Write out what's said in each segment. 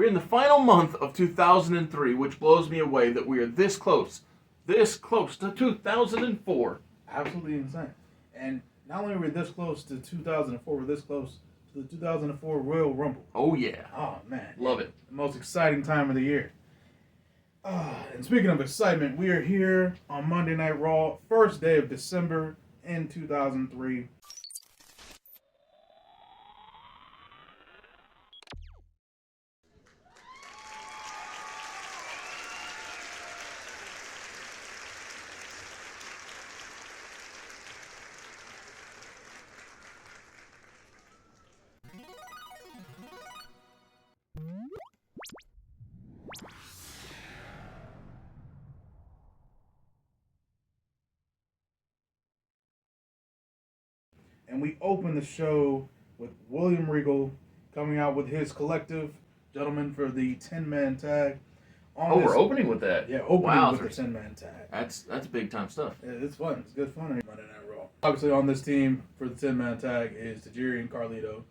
We're in the final month of 2003, which blows me away that we are this close to 2004. Absolutely insane. And not only are we this close to 2004, we're this close to the 2004 Royal Rumble. Oh, yeah. Oh, man. Love it. The most exciting time of the year. And speaking of excitement, we are here on Monday Night Raw, first day of December in 2003. And we open the show with William Regal coming out with his collective gentlemen for the 10-man tag. We're opening with that. Yeah, opening wow, with the 10-man tag. That's big time stuff. Yeah, it's fun. It's good fun on Monday Night Raw. Obviously, on this team for the 10-man tag is Tajiri and Carlito.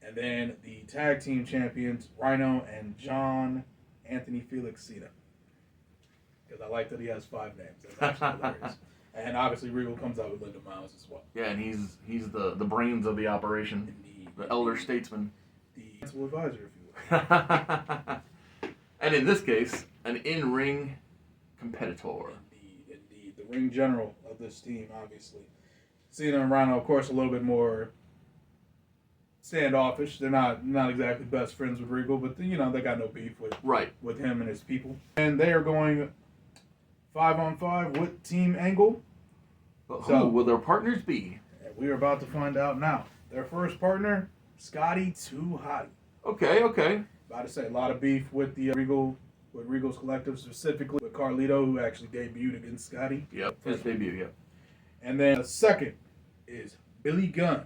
And then the tag team champions, Rhino and John Anthony Felix Cena. Because I like that he has 5 names. That's actually hilarious. And obviously, Regal comes out with Linda Miles as well. Yeah, and he's the brains of the operation. Indeed. The elder statesman. The principal advisor, if you will. And in this case, an in-ring competitor. Indeed. The ring general of this team, obviously. Cena and Rhino, of course, a little bit more standoffish. They're not exactly best friends with Regal, but they got no beef with him and his people. And they are going 5-on-5 with Team Angle. But who will their partners be? We are about to find out now. Their first partner, Scotty 2 Hotty. Okay. About to say a lot of beef with the Regal's collective, specifically with Carlito, who actually debuted against Scotty. Yep, his debut, yep. And then the second is Billy Gunn.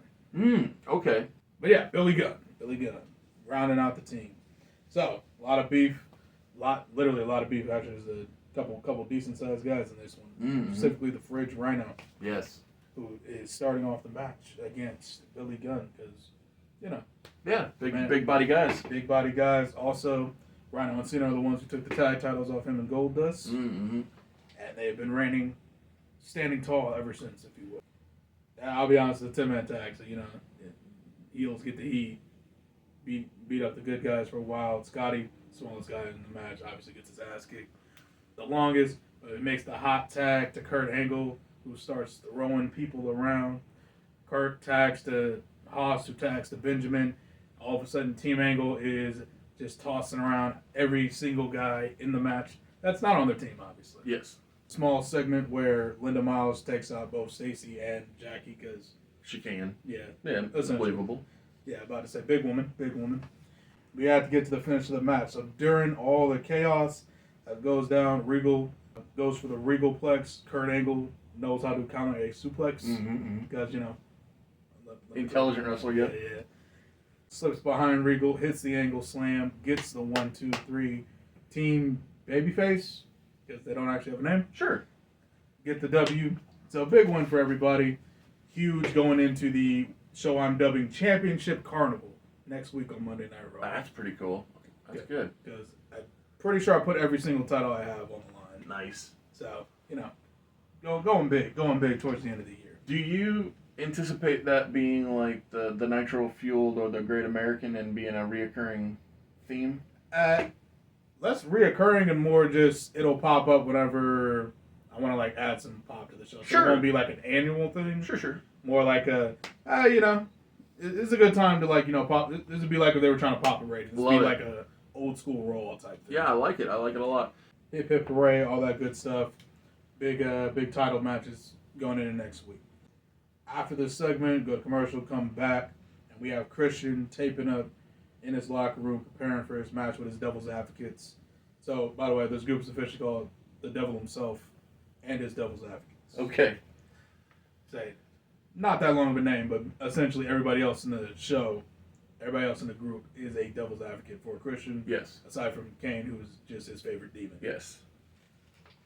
Okay. But yeah, Billy Gunn, rounding out the team. So a lot of beef, literally a lot of beef. Actually, there's a couple decent sized guys in this one, specifically the Fridge Rhino. Yes. Who is starting off the match against Billy Gunn because, Yeah, big body guys. Big body guys. Also, Rhino and Cena are the ones who took the tag titles off him and Goldust. Mm-hmm. And they've been reigning, standing tall ever since, if you will. And I'll be honest, it's a 10-man tag, so, heels get the heat, beat up the good guys for a while. Scotty, smallest guy in the match, obviously gets his ass kicked the longest, but it makes the hot tag to Kurt Angle, who starts throwing people around. Kurt tags to Haas, who tags to Benjamin. All of a sudden, Team Angle is just tossing around every single guy in the match. That's not on their team, obviously. Yes. Small segment where Linda Miles takes out both Stacy and Jackie because she can. Yeah, it's believable. Yeah, about to say big woman. We had to get to the finish of the match. So during all the chaos that goes down, Regal goes for the Regalplex. Kurt Angle knows how to counter a suplex because intelligent wrestler. Yeah. Slips behind Regal, hits the Angle slam, gets the 1, 2, 3. Team Babyface, because they don't actually have a name. Sure. Get the W. So big one for everybody. Huge going into the show I'm dubbing Championship Carnival next week on Monday Night Raw. That's pretty cool. That's good. Because I'm pretty sure I put every single title I have on the line. Nice. So, going big towards the end of the year. Do you anticipate that being like the Nitro Fueled or the Great American and being a reoccurring theme? Less reoccurring and more just it'll pop up whenever I want to add some pop to the show. So Sure. It won't be like an annual thing. Sure. More like it's a good time to pop. This would be like if they were trying to pop a rating. This would be like a old school Raw type thing. Yeah, I like it. I like it a lot. Hip hip hooray, all that good stuff. Big title matches going into next week. After this segment, go to commercial, come back, and we have Christian taping up in his locker room, preparing for his match with his Devil's Advocates. So, by the way, this group is officially called the Devil himself and his Devil's Advocates. Okay. Say, not that long of a name, but essentially everybody else in the show, everybody else in the group is a Devil's Advocate for Christian. Yes. Aside from Kane, who's just his favorite demon. Yes.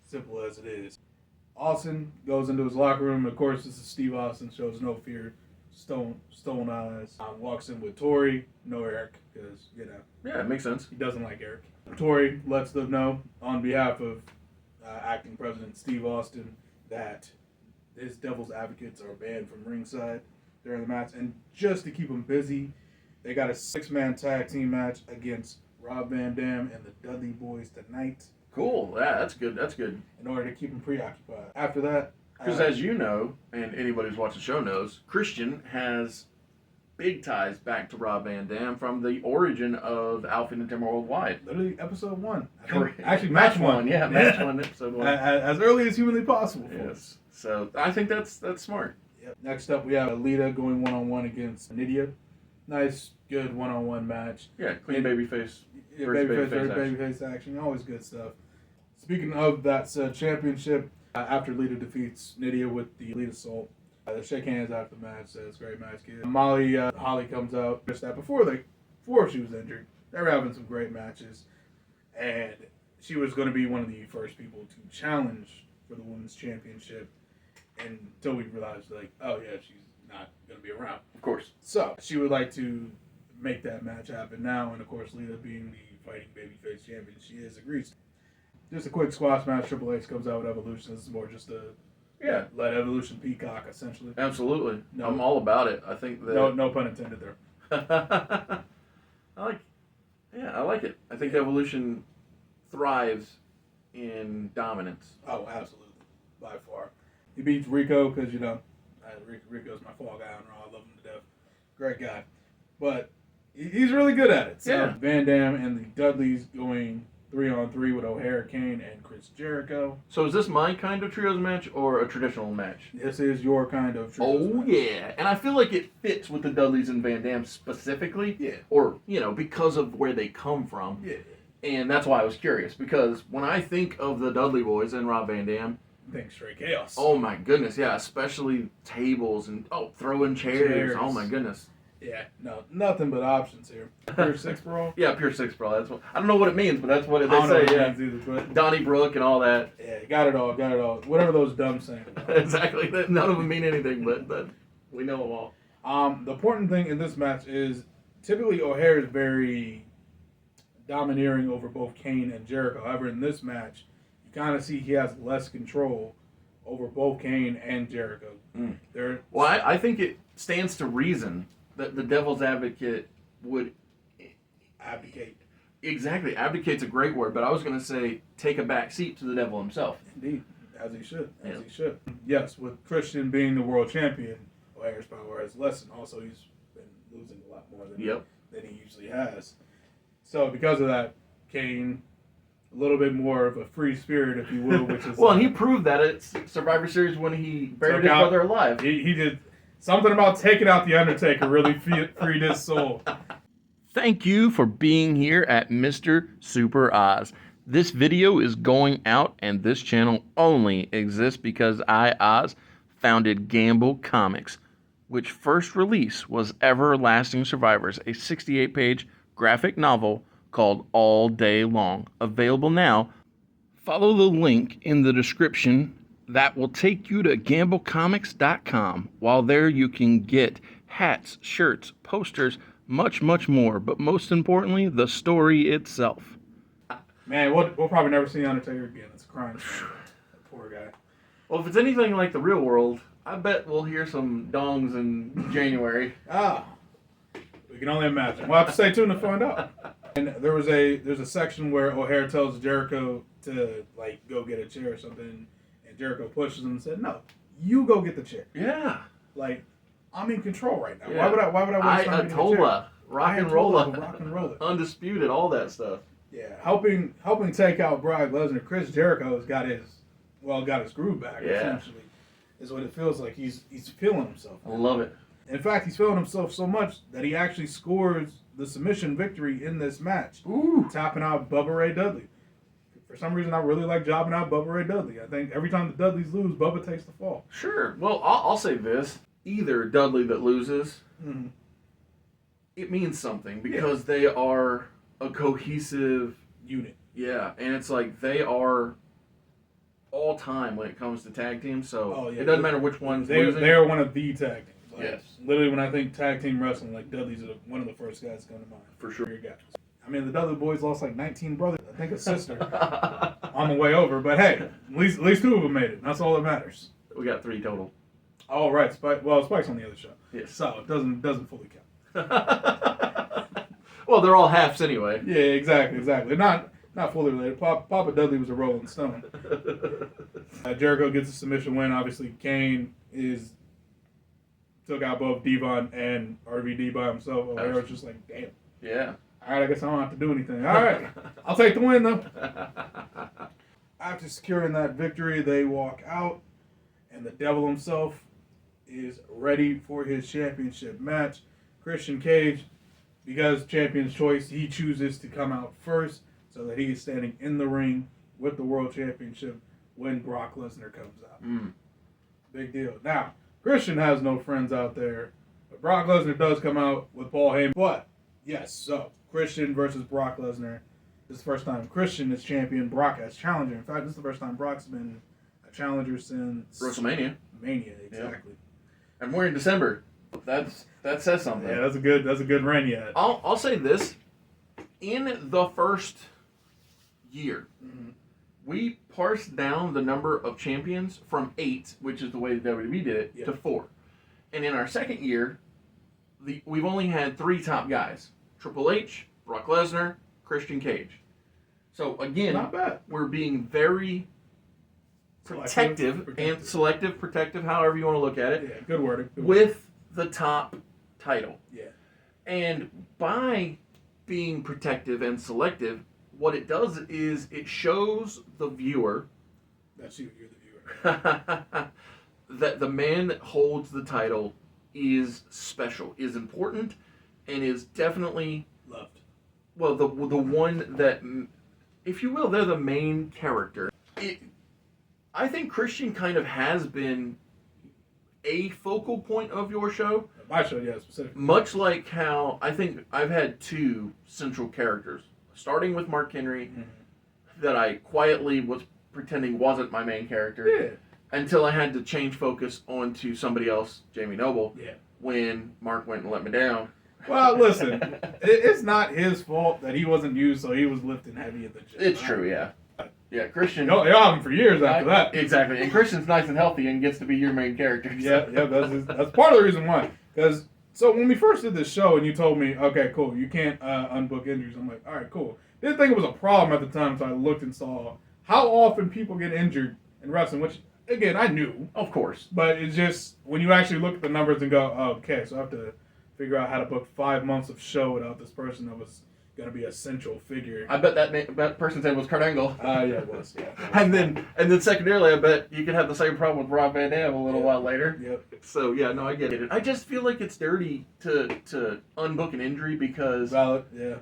Simple as it is. Austin goes into his locker room. Of course, this is Steve Austin, shows no fear, stone eyes. Walks in with Tori, no Eric, because, Yeah, it makes sense. he doesn't like Eric. Tori lets them know on behalf of acting president Steve Austin that his Devil's Advocates are banned from ringside during the match. And just to keep them busy, they got a 6-man tag team match against Rob Van Dam and the Dudley Boys tonight. Cool. Yeah, that's good. That's good. In order to keep them preoccupied. After that, Because as you know, and anybody who's watched the show knows, Christian has big ties back to Rob Van Dam from the origin of Alpha and Timber Worldwide. literally episode 1. Correct. Actually, match 1. Yeah, match 1, episode 1. As early as humanly possible. Yes. So I think that's smart. Yep. Next up, we have Alita going one-on-one against Nydia. Nice, good one-on-one match. Yeah, clean babyface. Yeah, Babyface babyface action. Always good stuff. Speaking of that championship, after Lita defeats Nydia with the Elite Assault, they shake hands after the match. Says, "Great match, kid." Holly comes out just that before she was injured. They were having some great matches, and she was going to be one of the first people to challenge for the women's championship. Until we realized, oh yeah, she's not going to be around. Of course. So she would like to make that match happen now, and of course, Lita being the fighting babyface champion, she agrees. Just a quick squash match. Triple H comes out with Evolution. This is more just a let Evolution peacock, essentially. Absolutely. No. I'm all about it. I think that... No pun intended there. I like it. I think Evolution thrives in dominance. Oh, absolutely. By far. He beats Rico because, Rico's my fall guy on Raw. I love him to death. Great guy. But he's really good at it. So Yeah. Van Dam and the Dudleys going 3-on-3 with O'Haire, Kane, and Chris Jericho. So is this my kind of trios match or a traditional match? This is your kind of trios match. Yeah. And I feel like it fits with the Dudleys and Van Dam specifically. Yeah. Or, because of where they come from. Yeah. And that's why I was curious. Because when I think of the Dudley Boys and Rob Van Dam, Think straight chaos. oh my goodness, yeah. Especially tables and, throwing chairs. Oh my goodness. Yeah, no, nothing but options here. Pure 6 brawl. Yeah, Pure 6 Brawl. That's what, I don't know what it means, but that's what I they don't know say, what it yeah. means either, but Donnybrook and all that. yeah, got it all. Whatever those dumb saying. Exactly. None of them mean anything, but we know them all. The important thing in this match is typically O'Haire is very domineering over both Kane and Jericho. However, in this match, you kind of see he has less control over both Kane and Jericho. Well, I think it stands to reason that the Devil's Advocate would... Abdicate. Exactly. Abdicate's a great word, but I was going to say take a back seat to the devil himself. Indeed. As he should. Yeah. He should. Yes, with Christian being the world champion, O'Haire's power has lessened. Also, he's been losing a lot more than he usually has. So, because of that, Kane, a little bit more of a free spirit, if you will, which is... Well, and he proved that at Survivor Series when he buried his brother alive. He did... Something about taking out The Undertaker really freed his soul. Thank you for being here at Mr. Super Oz. This video is going out, and this channel only exists because I, Oz, founded Gamble Comics, which first release was Everlasting Survivors, a 68-page graphic novel called All Day Long. Available now. Follow the link in the description that will take you to gamblecomics.com. While there, you can get hats, shirts, posters, much, much more. But most importantly, the story itself. Man, we'll probably never see Undertaker again. It's a crime. That poor guy. Well, if it's anything like the real world, I bet we'll hear some dongs in January. We can only imagine. We'll have to stay tuned to find out. And there's a section where O'Haire tells Jericho to go get a chair or something. Jericho pushes him and said, "No, you go get the chair." Yeah. I'm in control right now. Yeah. Why would I waste time getting a chair? Ayatollah, rock and roller, undisputed, all that stuff. Yeah, helping take out Brock Lesnar. Chris Jericho has got his groove back. Yeah. Essentially, is what it feels like. He's feeling himself. I love it. In fact, he's feeling himself so much that he actually scores the submission victory in this match, tapping out Bubba Ray Dudley. For some reason, I really like jobbing out Bubba Ray Dudley. I think every time the Dudleys lose, Bubba takes the fall. Sure. Well, I'll say this. Either Dudley that loses, it means something because they are a cohesive unit. Yeah, and it's like they are all time when it comes to tag teams, so Oh, yeah. it doesn't matter which one's losing. They're one of the tag teams. Like, Yes. Literally, when I think tag team wrestling, like Dudley's one of the first guys that come to mind. For sure. Guys. I mean, the Dudley boys lost like 19 brothers. I think a sister on the way over. But hey, at least 2 of them made it. That's all that matters. We got 3 total. Oh right, Spike's on the other show. Yes. So it doesn't fully count. Well, they're all halves anyway. Yeah, exactly. Not fully related. Papa Dudley was a Rolling Stone. Jericho gets a submission win. Obviously, Kane took out both Devon and RVD by himself. I was just like, damn. Yeah. All right, I guess I don't have to do anything. All right, I'll take the win though. After securing that victory, they walk out, and the Devil himself is ready for his championship match. Christian Cage, because champion's choice, he chooses to come out first so that he is standing in the ring with the world championship when Brock Lesnar comes out. Big deal. Now, Christian has no friends out there, but Brock Lesnar does come out with Paul Heyman. But, yes, so Christian versus Brock Lesnar. This is the first time Christian is champion, Brock as challenger. In fact, this is the first time Brock's been a challenger since WrestleMania. Mania, exactly. Yep. And we're in December. That says something. Yeah, that's a good run yet. I'll say this. In the first year, we parsed down the number of champions from 8, which is the way WWE did it, to 4. And in our second year, we've only had 3 top guys. Triple H, Brock Lesnar, Christian Cage. So again, Not bad. We're being very protective, protective, however you want to look at it. Yeah, good wording. With the top title. Yeah. And by being protective and selective, what it does is it shows the viewer That's you. You're the viewer. that the man that holds the title is special, is important, and is definitely Loved. well the one that, if you will, they're the main character. I think Christian kind of has been a focal point of your show. My show, yeah, specifically. Much like how I think I've had 2 central characters, starting with Mark Henry, that I quietly was pretending wasn't my main character. Yeah. Until I had to change focus onto somebody else, Jamie Noble. Yeah. When Mark went and let me down. Well, listen, it's not his fault that he wasn't used, so he was lifting heavy at the gym. It's true, yeah. Yeah, Christian. You'll have him for years after that. Exactly. And Christian's nice and healthy and gets to be your main character. So. Yeah, that's part of the reason why. Because, so when we first did this show and you told me, okay, cool, you can't unbook injuries, I'm like, all right, cool. Didn't think it was a problem at the time, so I looked and saw how often people get injured in wrestling, which, again, I knew. Of course. But it's just, when you actually look at the numbers and go, oh, okay, so I have to figure out how to book 5 months of show without this person that was going to be a central figure. I bet that person's name was Kurt Angle. Yeah, it was, yeah. And then secondarily, I bet you could have the same problem with Rob Van Dam a little while later. Yep. So yeah, no, I get it. I just feel like it's dirty to unbook an injury because Valid, yeah.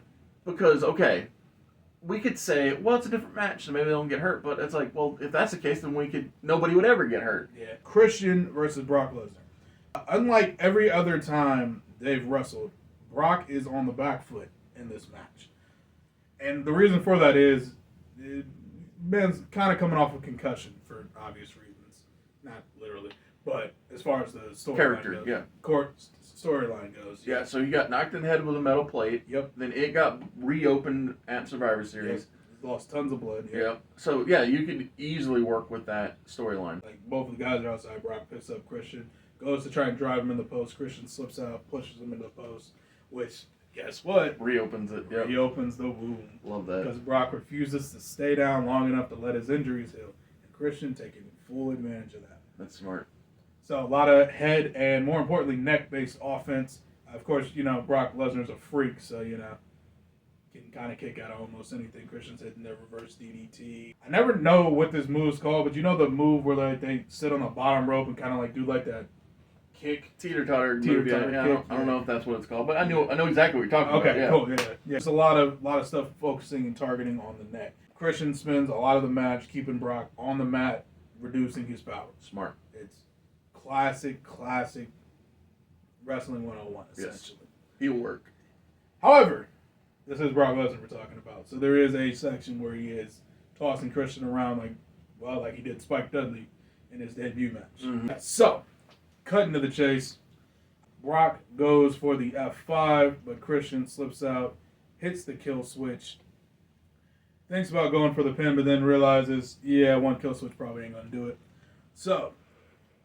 Because okay, we could say, well, it's a different match, so maybe they don't get hurt. But it's like, well, if that's the case, then nobody would ever get hurt. Yeah. Christian versus Brock Lesnar. Unlike every other time they've wrestled, Brock is on the back foot in this match. And the reason for that is, Ben's kind of coming off a concussion for obvious reasons. Not literally, but as far as the storyline goes. Storyline goes. Yeah, so he got knocked in the head with a metal plate. Yep. Then it got reopened at Survivor Series. Yep. Lost tons of blood. Yep. So yeah, you could easily work with that storyline. Like both of the guys are outside. Brock picks up Christian, goes to try and drive him in the post. Christian slips out, pushes him into the post, which, guess what? Reopens it. Yep. Reopens the wound. Love that. Because Brock refuses to stay down long enough to let his injuries heal. And Christian taking full advantage of that. That's smart. So a lot of head and, more importantly, neck-based offense. Of course, Brock Lesnar's a freak, so, can kind of kick out of almost anything. Christian's hitting their reverse DDT. I never know what this move's called, but you know the move where they sit on the bottom rope and kind of do that kick? Teeter-totter move, yeah. I don't know if that's what it's called, but I know exactly what you're talking about. Okay, cool, yeah. There's a lot of stuff focusing and targeting on the neck. Christian spends a lot of the match keeping Brock on the mat, reducing his power. Smart. It's classic wrestling 101, essentially. Yes. He'll work. However, this is Brock Lesnar we're talking about. So there is a section where he is tossing Christian around like he did Spike Dudley in his debut match. Mm-hmm. So, cutting to the chase, Brock goes for the F5, but Christian slips out, hits the kill switch. Thinks about going for the pin, but then realizes, yeah, one kill switch probably ain't going to do it. So,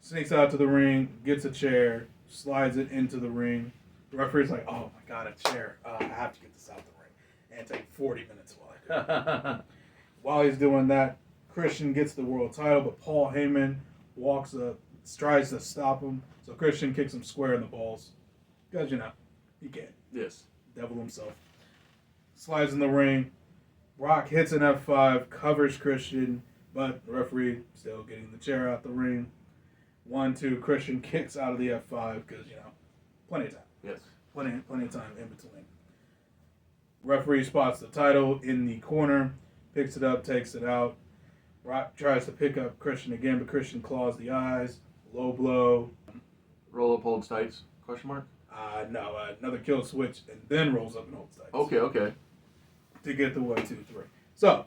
sneaks out to the ring, gets a chair, slides it into the ring. The referee's like, oh my God, a chair. I have to get this out the ring. And take 40 minutes while I do it. While he's doing that, Christian gets the world title, but Paul Heyman walks up, tries to stop him. So Christian kicks him square in the balls. Because, he can. Yes. Devil himself. Slides in the ring. Brock hits an F5, covers Christian, but the referee still getting the chair out the ring. 1-2, Christian kicks out of the F5 because, plenty of time. Yes. Plenty of time in between. Referee spots the title in the corner, picks it up, takes it out. Brock tries to pick up Christian again, but Christian claws the eyes. Low blow. Roll up, holds tights? Question mark. No, another kill switch, and then rolls up and holds tights. Okay. To get the 1, 2, 3. So,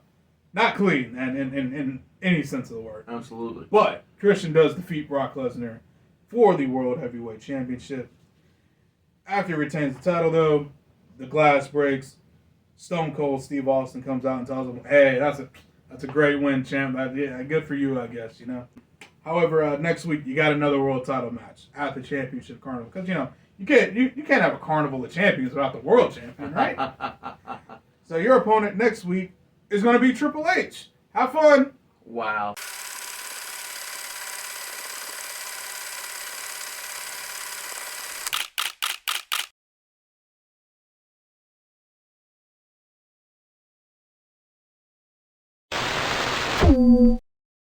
not clean and in any sense of the word. Absolutely. But Christian does defeat Brock Lesnar for the World Heavyweight Championship. After he retains the title, though, the glass breaks. Stone Cold Steve Austin comes out and tells him, "Hey, that's a great win, champ. Yeah, good for you, I guess. However, next week you got another world title match at the Championship Carnival because you can't have a Carnival of Champions without the World Champion, right? So your opponent next week is going to be Triple H. Have fun. Wow.